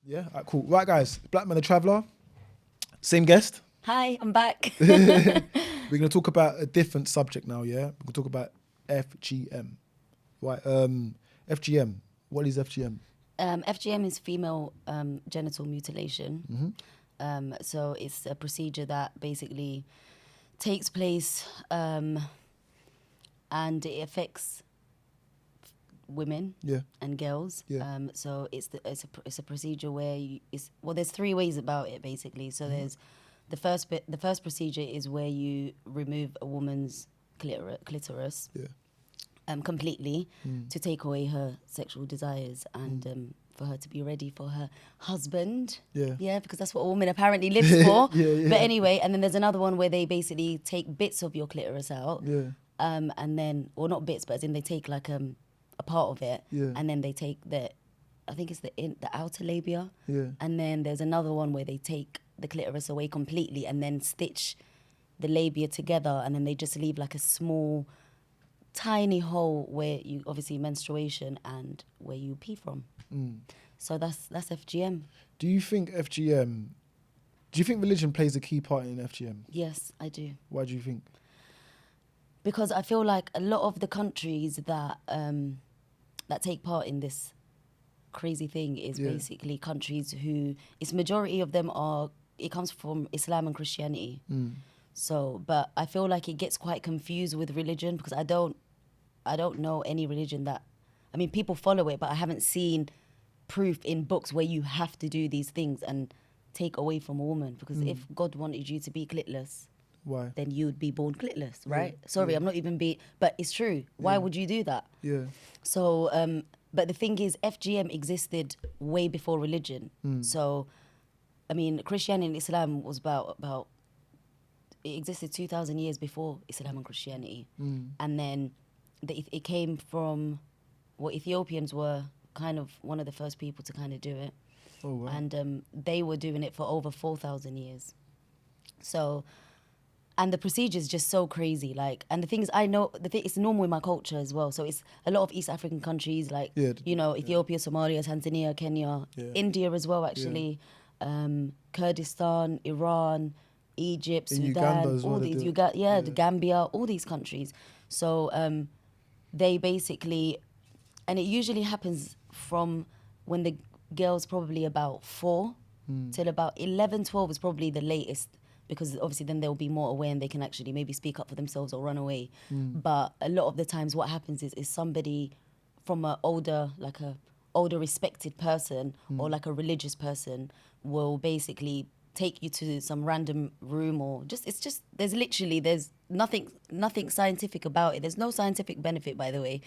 Yeah, cool. Right, guys. Black Man the Traveller. Same guest. Hi, I'm back. We're going to talk about a different subject now, yeah? We're going to talk about FGM. Right, FGM. What is FGM? FGM is female genital mutilation. So it's a procedure that basically takes place and it affects women Yeah. and girls. Yeah. So it's a procedure where there's three ways about it basically. So there's the first procedure is where you remove a woman's clitoris. Yeah. Completely to take away her sexual desires and for her to be ready for her husband. Yeah. Because that's what a woman apparently lives for. Yeah. But anyway, and then there's another one where they basically take bits of your clitoris out. Yeah. And then, or not bits, but as in they take like a part of it. Yeah. And then they take I think it's the outer labia. Yeah. And then there's another one where they take the clitoris away completely and then stitch the labia together, and then they just leave like a small tiny hole where you obviously menstruation and where you pee from. So that's FGM. Do you think religion plays a key part in FGM? Yes, I do. Why do you think? Because I feel like a lot of the countries that that take part in this crazy thing is basically countries who majority of them it comes from Islam and Christianity. So, but I feel like it gets quite confused with religion because I don't know any religion people follow it, but I haven't seen proof in books where you have to do these things and take away from a woman. Because if God wanted you to be clitless, why? Then you would be born clitless, right? Sorry, yeah. I'm not even but it's true. Why would you do that? Yeah. So, but the thing is, FGM existed way before religion. So, I mean, Christianity and Islam was about it existed 2,000 years before Islam and Christianity. And then it came from, Ethiopians were kind of one of the first people to kind of do it. Oh, wow. And they were doing it for over 4,000 years. So, and the procedure is just so crazy. Like, and the thing is, it's normal in my culture as well. So it's a lot of East African countries, like, Ethiopia, Somalia, Tanzania, Kenya, India as well, actually, Kurdistan, Iran, Egypt, in Sudan, Uganda as well, all these, the Gambia, all these countries. So they basically, and it usually happens from when the girl's probably about 4 till about 11, 12 is probably the latest, because obviously then they'll be more aware and they can actually maybe speak up for themselves or run away. But a lot of the times what happens is somebody from a older respected person or like a religious person will basically take you to some random room, or there's nothing scientific about it. There's no scientific benefit, by the way.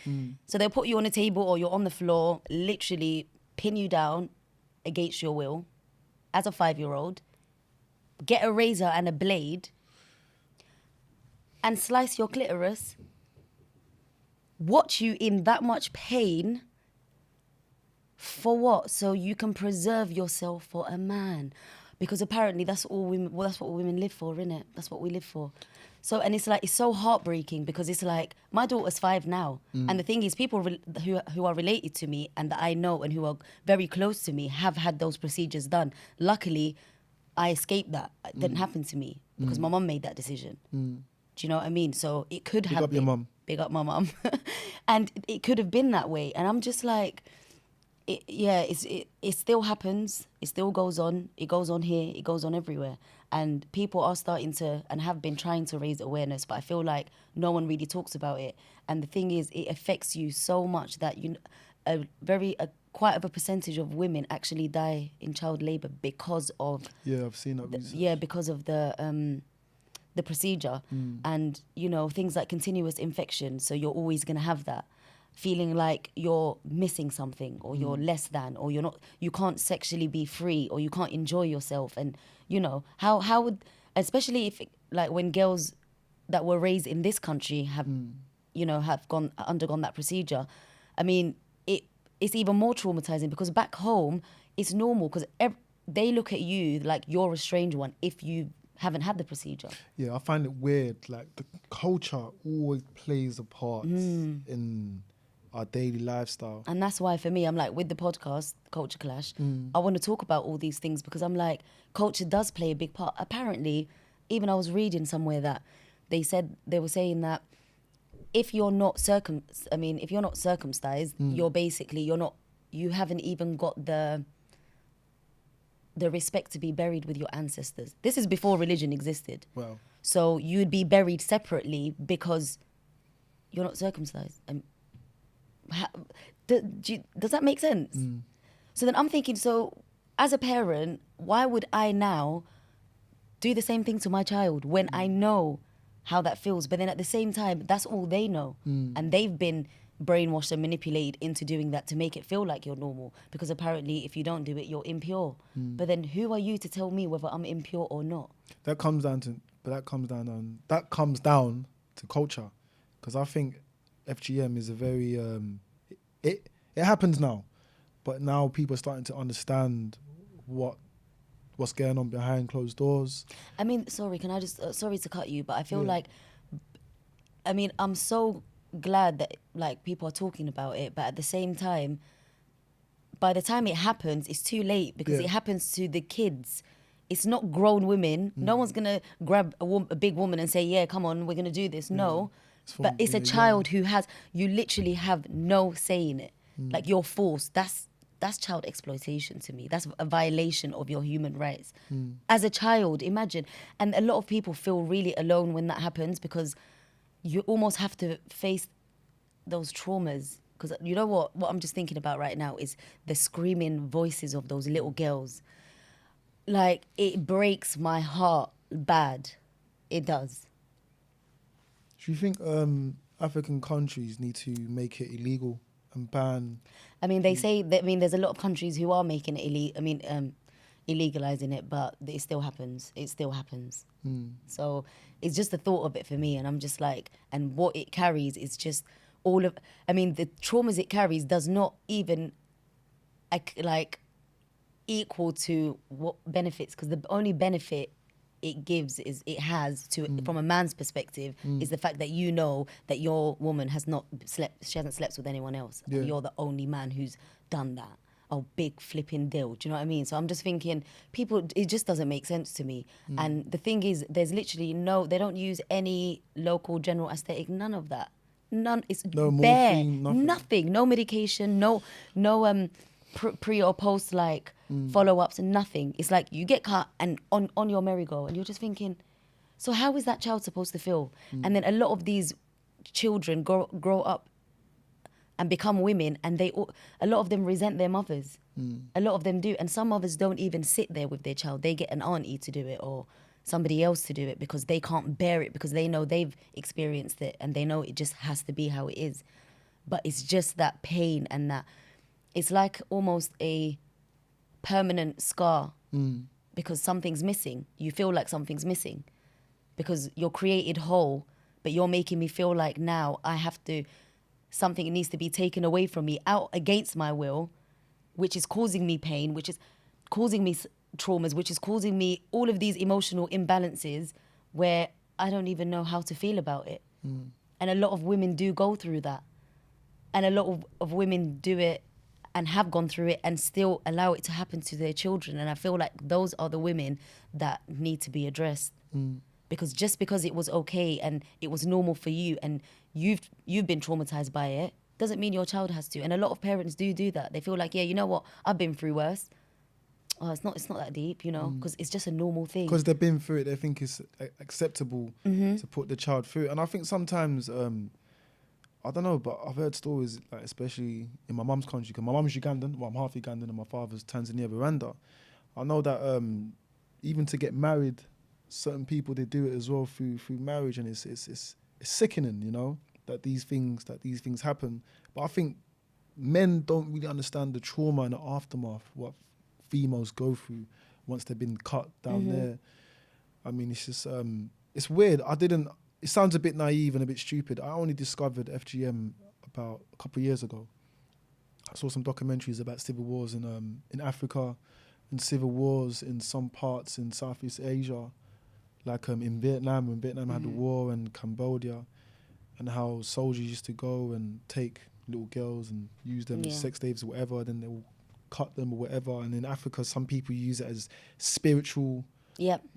So they'll put you on a table or you're on the floor, literally pin you down against your will as a 5-year-old, get a razor and a blade and slice your clitoris, watch you in that much pain. For what? So you can preserve yourself for a man. Because apparently that's what women live for, innit? That's what we live for. So, and it's so heartbreaking because it's like, my daughter's 5 now. And the thing is, people who are related to me and that I know and who are very close to me have had those procedures done. Luckily, I escaped that. It didn't happen to me because my mum made that decision. Do you know what I mean? So it could have been. Big up your mum. Big up my mum. And it could have been that way. And I'm just like, it still happens. It still goes on. It goes on here. It goes on everywhere. And people are starting to and have been trying to raise awareness, but I feel like no one really talks about it. And the thing is, it affects you so much that quite of a percentage of women actually die in child labor because of I've seen that. Because of the procedure. And things like continuous infection. So you're always gonna have that feeling like you're missing something, or you're less than, or you can't sexually be free, or you can't enjoy yourself. And how would, especially if like when girls that were raised in this country have undergone that procedure, I mean, it's even more traumatizing because back home it's normal because they look at you like you're a strange one if you haven't had the procedure. Yeah, I find it weird. Like the culture always plays a part in our daily lifestyle. And that's why for me, I'm like, with the podcast, Culture Clash, I want to talk about all these things because I'm like, culture does play a big part. Apparently, even I was reading somewhere that they were saying that if you're not circumcised, you haven't even got the respect to be buried with your ancestors. This is before religion existed. Well, So you'd be buried separately because you're not circumcised. Does that make sense? So then I'm thinking, so as a parent, why would I now do the same thing to my child when I know how that feels? But then at the same time, that's all they know. And they've been brainwashed and manipulated into doing that to make it feel like you're normal. Because apparently if you don't do it, you're impure. But then who are you to tell me whether I'm impure or not? that comes down to culture, because I think FGM is a very it happens now, but now people are starting to understand what's going on behind closed doors. I mean, sorry, can I just, sorry to cut you, but I feel like, I mean, I'm so glad that like people are talking about it, but at the same time, by the time it happens, it's too late because it happens to the kids. It's not grown women. No one's gonna grab a big woman and say, yeah, come on, we're gonna do this. No, but it's a child who you literally have no say in it. Like you're forced. That's child exploitation to me. That's a violation of your human rights. As a child, imagine. And a lot of people feel really alone when that happens because you almost have to face those traumas. Because you know what I'm just thinking about right now is the screaming voices of those little girls. Like, it breaks my heart bad. It does. Do you think African countries need to make it illegal and ban? I mean, they say that, I mean, there's a lot of countries who are making it illegalizing it, but it still happens. It still happens. So it's just the thought of it for me, and I'm just like, and what it carries is just the traumas it carries does not even like equal to what benefits, because the only benefit it gives is from a man's perspective is the fact that you know that your woman hasn't slept with anyone else. Yeah. You're the only man who's done that. Oh, big flipping deal. Do you know what I mean? So I'm just thinking, it just doesn't make sense to me. And the thing is, there's literally they don't use any local general aesthetic, none of that. None. It's No bare. morphine, nothing. No medication, no pre or post follow-ups and nothing. It's like you get cut and on your merry-go, and you're just thinking, so how is that child supposed to feel? And then a lot of these children grow up and become women, and a lot of them resent their mothers. A lot of them do, and some mothers don't even sit there with their child. They get an auntie to do it or somebody else to do it because they can't bear it, because they know they've experienced it and they know it just has to be how it is. But it's just that pain, and that it's like almost a permanent scar because something's missing. You feel like something's missing because you're created whole, but you're making me feel like now something needs to be taken away from me out against my will, which is causing me pain, which is causing me traumas, which is causing me all of these emotional imbalances where I don't even know how to feel about it. And a lot of women do go through that. And a lot of women do it and have gone through it and still allow it to happen to their children. And I feel like those are the women that need to be addressed. Because just because it was okay and it was normal for you and you've been traumatized by it, doesn't mean your child has to. And a lot of parents do that. They feel like, yeah, you know what, I've been through worse. Oh, it's not that deep, you know, because it's just a normal thing. Because they've been through it, they think it's acceptable to put the child through it. And I think sometimes, I don't know, but I've heard stories, like especially in my mum's country, because my mum's Ugandan, well, I'm half Ugandan, and my father's Tanzania, Rwanda. I know that even to get married, certain people, they do it as well through marriage, and it's sickening, you know, that these things happen. But I think men don't really understand the trauma and the aftermath, what females go through once they've been cut down there. I mean, it's just it's weird. It sounds a bit naive and a bit stupid. I only discovered FGM about a couple of years ago. I saw some documentaries about civil wars in Africa and civil wars in some parts in Southeast Asia, like in Vietnam, when Vietnam had the war, and Cambodia. and how soldiers used to go and take little girls and use them as sex slaves or whatever, then they'll cut them or whatever. And in Africa, some people use it as spiritual,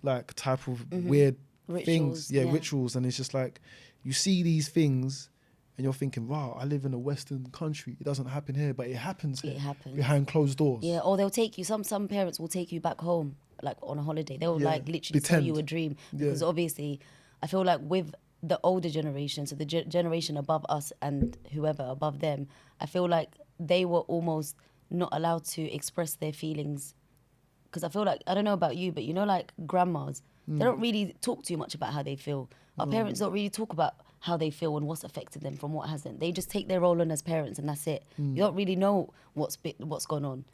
like type of weird rituals, things, rituals. And it's just like, you see these things and you're thinking, wow, I live in a Western country. It doesn't happen here, but it happens here. It happens behind closed doors. Yeah, or they'll take you. Some parents will take you back home, like on a holiday. They'll like literally tell you a dream, because obviously, I feel like with the older generation, so the generation above us and whoever above them, I feel like they were almost not allowed to express their feelings. Because I feel like, I don't know about you, but you know, like grandmas, they don't really talk too much about how they feel. Our parents don't really talk about how they feel and what's affected them from what hasn't. They just take their role on as parents and that's it. You don't really know what's gone on.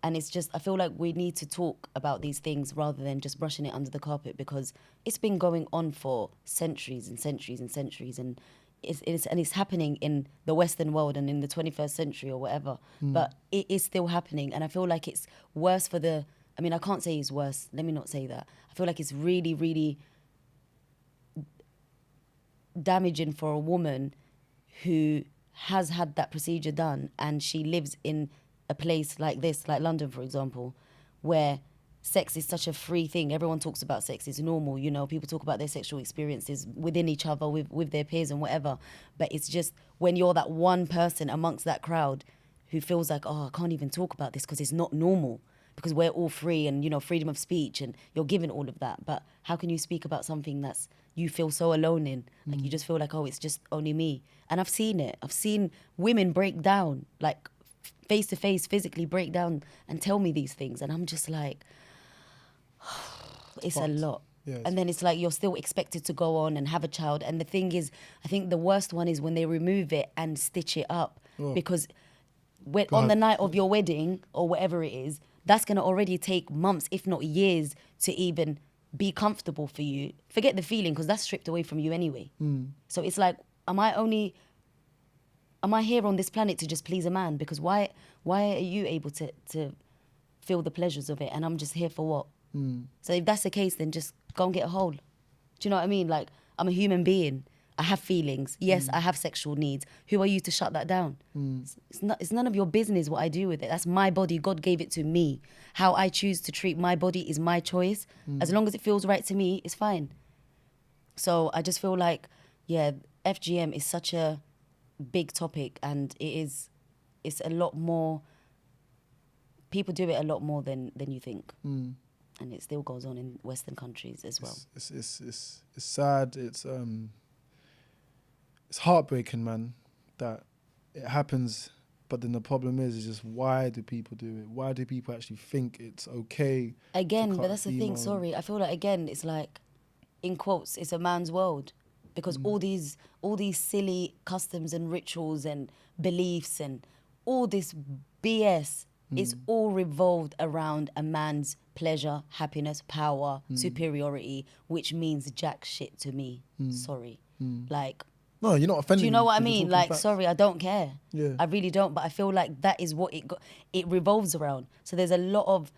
And it's just, I feel like we need to talk about these things rather than just brushing it under the carpet, because it's been going on for centuries and centuries and centuries, and it's happening in the Western world and in the 21st century or whatever. But it is still happening, and I feel like it's worse for the, I mean, I can't say it's worse, let me not say that. I feel like it's really, really damaging for a woman who has had that procedure done and she lives in a place like this, like London, for example, where sex is such a free thing. Everyone talks about sex. It's normal, you know. People talk about their sexual experiences within each other, with their peers and whatever. But it's just when you're that one person amongst that crowd who feels like, oh, I can't even talk about this because it's not normal, because we're all free and, you know, freedom of speech, and you're given all of that. But how can you speak about something that's you feel so alone in? Like, you just feel like, oh, it's just only me. And I've seen it. I've seen women break down, like face to face, physically break down and tell me these things. And I'm just like, it's a lot. Yeah, and then it's like you're still expected to go on and have a child. And the thing is, I think the worst one is when they remove it and stitch it up. Because on the night of your wedding or whatever it is, that's going to already take months, if not years, to even be comfortable for you. Forget the feeling, because that's stripped away from you anyway. So it's like, am I here on this planet to just please a man? Because why are you able to feel the pleasures of it and I'm just here for what? So if that's the case, then just go and get a hold. Do you know what I mean? Like, I'm a human being. I have feelings. Yes, I have sexual needs. Who are you to shut that down? It's none of your business what I do with it. That's my body. God gave it to me. How I choose to treat my body is my choice. As long as it feels right to me, it's fine. So I just feel like, yeah, FGM is such a big topic, and it's a lot more, people do it a lot more than you think. And it still goes on in Western countries as well. It's sad. It's heartbreaking, man, that it happens. But then the problem is just, why do people do it? Why do people actually think it's okay? Again, but that's the thing. Sorry, I feel like, again, it's like, in quotes, it's a man's world, because all these silly customs and rituals and beliefs and all this BS is all revolved around a man's pleasure, happiness, power, superiority, which means jack shit to me. Sorry. Like, no, you're not offending. Do you know what I me. mean? Like, sorry, I don't care. Yeah. I really don't. But I feel like that is what it revolves around. So there's a lot of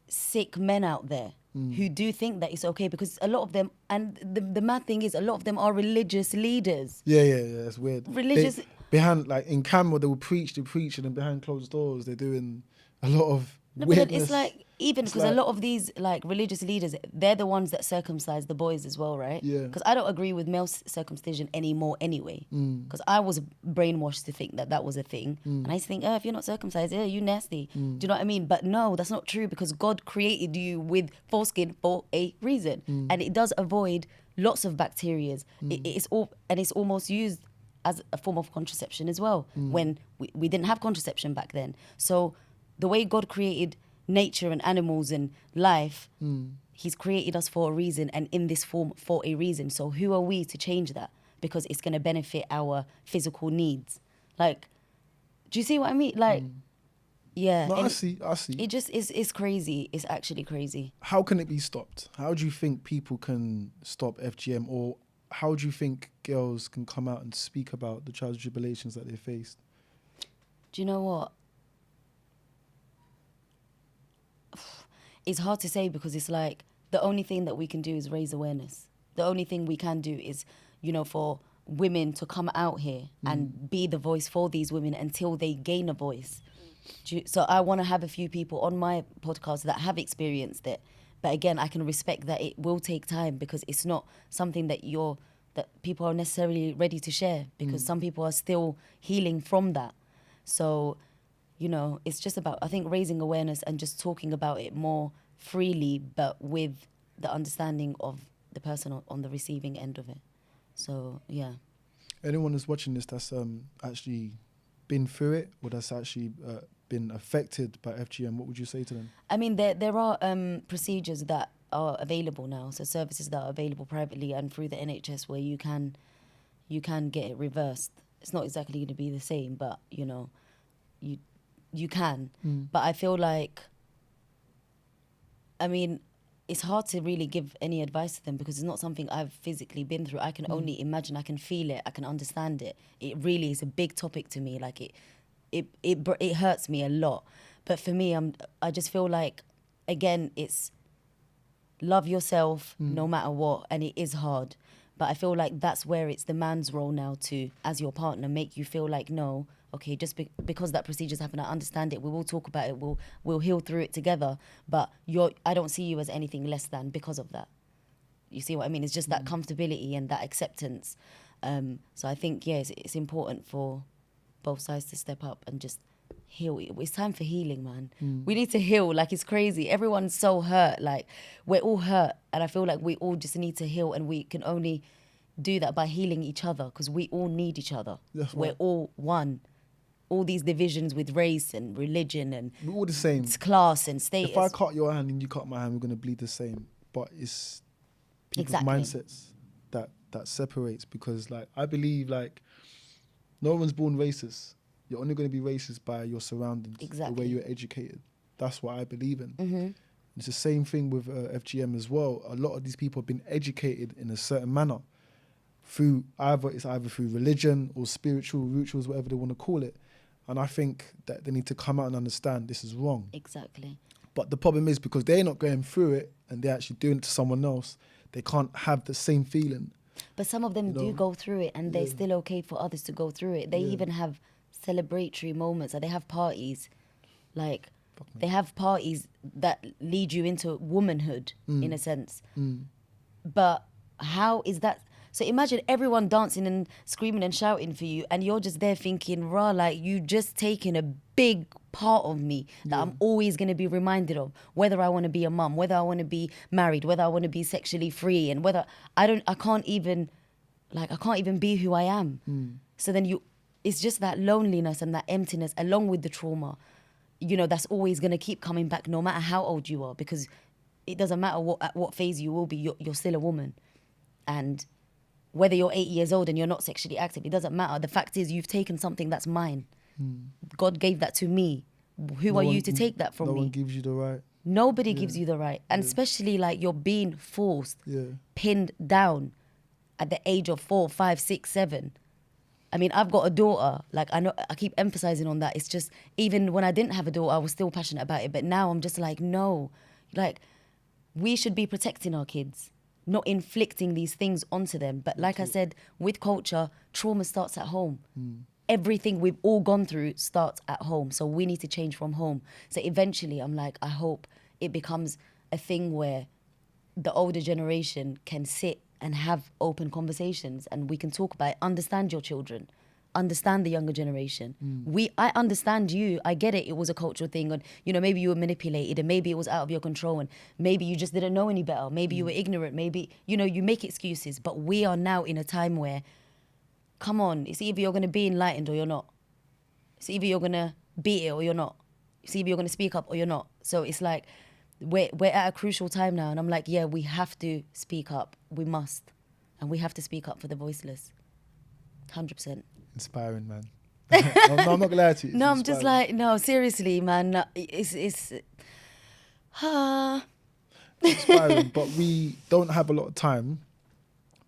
sick men out there who do think that it's okay, because a lot of them, and the mad thing is, a lot of them are religious leaders. Yeah, it's weird. Religious. Behind, like, in camera, they will preach, and then behind closed doors, they're doing a lot of weirdness. But it's like, even because a lot of these, like, religious leaders, they're the ones that circumcise the boys as well, right? Yeah. Because I don't agree with male circumcision anymore anyway. Because I was brainwashed to think that was a thing. And I used to think, oh, if you're not circumcised, yeah, you nasty. Do you know what I mean? But no, that's not true, because God created you with foreskin for a reason. And it does avoid lots of bacteria. It's almost used as a form of contraception as well, when we didn't have contraception back then. So the way God created nature and animals and life, he's created us for a reason, and in this form for a reason. So who are we to change that? Because it's going to benefit our physical needs. Like, do you see what I mean? Like, yeah. No, I see. It just is crazy. It's actually crazy. How can it be stopped? How do you think people can stop FGM? Or how do you think girls can come out and speak about the trials and tribulations that they faced? Do you know what? It's hard to say, because it's like, the only thing that we can do is raise awareness. The only thing we can do is, you know, for women to come out here and be the voice for these women until they gain a voice. So I want to have a few people on my podcast that have experienced it. But again, I can respect that it will take time, because it's not something that people are necessarily ready to share, because some people are still healing from that. So, you know, it's just about, I think, raising awareness and just talking about it more freely, but with the understanding of the person on the receiving end of it. So, yeah. Anyone that's watching this that's actually been through it, or that's actually been affected by FGM, what would you say to them? I mean, there are procedures that are available now, so services that are available privately and through the NHS where you can get it reversed. It's not exactly going to be the same, but, you know, you can. But I feel like, I mean, it's hard to really give any advice to them, because it's not something I've physically been through. I can only imagine, I can feel it, I can understand it. It really is a big topic to me. Like it hurts me a lot. But for me, I just feel like, again, it's love yourself no matter what, and it is hard. But I feel like that's where it's the man's role now to, as your partner, make you feel like, no, okay, just because that procedure's happened, I understand it. We will talk about it. We'll heal through it together. But I don't see you as anything less than because of that. You see what I mean? It's just that comfortability and that acceptance. So I think, yeah, it's important for both sides to step up and just heal. It's time for healing, man. We need to heal. Like, it's crazy. Everyone's so hurt. Like, we're all hurt. And I feel like we all just need to heal. And we can only do that by healing each other, because we all need each other. We're all one. All these divisions with race and religion and we're all the same. Class and status. If I cut your hand and you cut my hand, we're going to bleed the same. But it's people's mindsets that separates, because, like, I believe, like, no one's born racist. You're only going to be racist by your surroundings, the way you're educated. That's what I believe in. It's the same thing with FGM as well. A lot of these people have been educated in a certain manner through either through religion or spiritual rituals, whatever they want to call it. And I think that they need to come out and understand this is wrong. Exactly. But the problem is, because they're not going through it and they're actually doing it to someone else, they can't have the same feeling. But some of them do go through it, and they're still okay for others to go through it. They even have celebratory moments. Like, they have parties. Like, they have parties that lead you into womanhood, in a sense. But how is that? So imagine everyone dancing and screaming and shouting for you, and you're just there thinking, rah, like, you just taken a big part of me that I'm always going to be reminded of, whether I want to be a mum, whether I want to be married, whether I want to be sexually free, and whether I can't even be who I am. So then it's just that loneliness and that emptiness, along with the trauma, you know, that's always going to keep coming back no matter how old you are, because it doesn't matter at what phase you will be, you're still a woman. And whether you're 8 years old and you're not sexually active, it doesn't matter. The fact is, you've taken something that's mine. God gave that to me. Who are you to take that from me? No one gives you the right. Nobody gives you the right. And especially, like, you're being forced, pinned down at the age of 4, 5, 6, 7. I mean, I've got a daughter. Like, I know I keep emphasizing on that. It's just, even when I didn't have a daughter, I was still passionate about it. But now I'm just like, no. Like, we should be protecting our kids, not inflicting these things onto them. But like I said, with culture, trauma starts at home. Everything we've all gone through starts at home. So we need to change from home. So eventually, I'm like, I hope it becomes a thing where the older generation can sit and have open conversations, and we can talk about it. Understand your children, understand the younger generation. I understand you. I get it. It was a cultural thing, and, you know, maybe you were manipulated, and maybe it was out of your control, and maybe you just didn't know any better. Maybe you were ignorant. Maybe, you know, you make excuses. But we are now in a time where, come on, it's either you're going to be enlightened or you're not. It's either you're going to beat it or you're not. It's either you're going to speak up or you're not. So it's like, we're at a crucial time now, and I'm like, yeah, we have to speak up. We must. And we have to speak up for the voiceless. 100%. Inspiring, man. No, I'm not going to lie to you. No, I'm just like, no, seriously, man. It's inspiring, but we don't have a lot of time.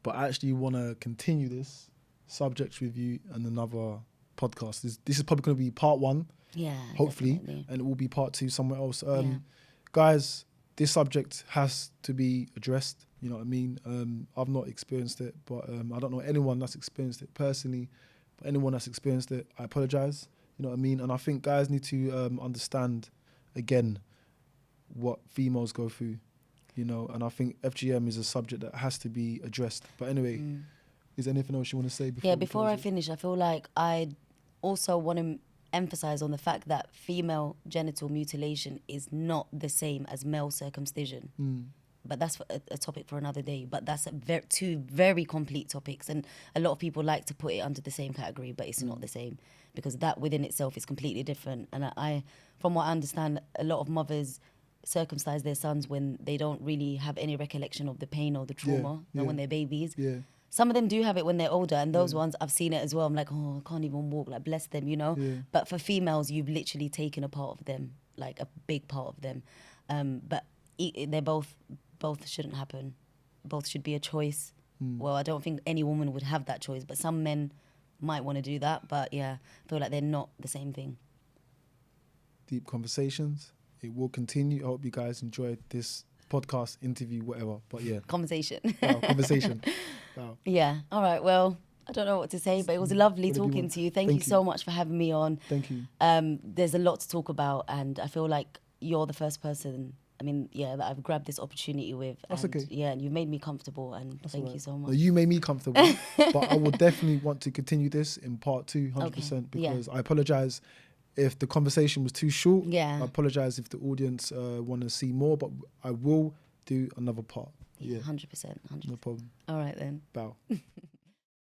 But I actually want to continue this subject with you and another podcast. This is probably going to be part 1. Yeah, hopefully. Definitely. And it will be part 2 somewhere else. Guys, this subject has to be addressed. You know what I mean? I've not experienced it, but I don't know anyone that's experienced it personally. But anyone that's experienced it, I apologize. You know what I mean? And I think guys need to understand, again, what females go through, you know. And I think FGM is a subject that has to be addressed. But anyway, is there anything else you want to say before? Yeah, before I finish, I feel like I also want to emphasize on the fact that female genital mutilation is not the same as male circumcision. But that's a topic for another day. But that's two very complete topics. And a lot of people like to put it under the same category, but it's not the same, because that within itself is completely different. And I, from what I understand, a lot of mothers circumcise their sons when they don't really have any recollection of the pain or the trauma when they're babies. Yeah. Some of them do have it when they're older, and those ones, I've seen it as well. I'm like, oh, I can't even walk, like, bless them, you know? Yeah. But for females, you've literally taken a part of them, like a big part of them. But they're both shouldn't happen. Both should be a choice. Well, I don't think any woman would have that choice, but some men might want to do that. But yeah, I feel like they're not the same thing. Deep conversations. It will continue. I hope you guys enjoyed this podcast, interview, whatever. But yeah. Conversation. Wow, conversation. Wow. Yeah. All right. Well, I don't know what to say, but it was lovely talking to you. Thank you so much for having me on. Thank you. There's a lot to talk about, and I feel like you're the first person, that I've grabbed this opportunity with. That's and, okay. Yeah, and you made me comfortable, and thank you so much. No, you made me comfortable, but I will definitely want to continue this in part 2, 100%, because I apologize if the conversation was too short. Yeah. I apologize if the audience want to see more, but I will do another part. Yeah. 100%. No problem. All right then. Bow.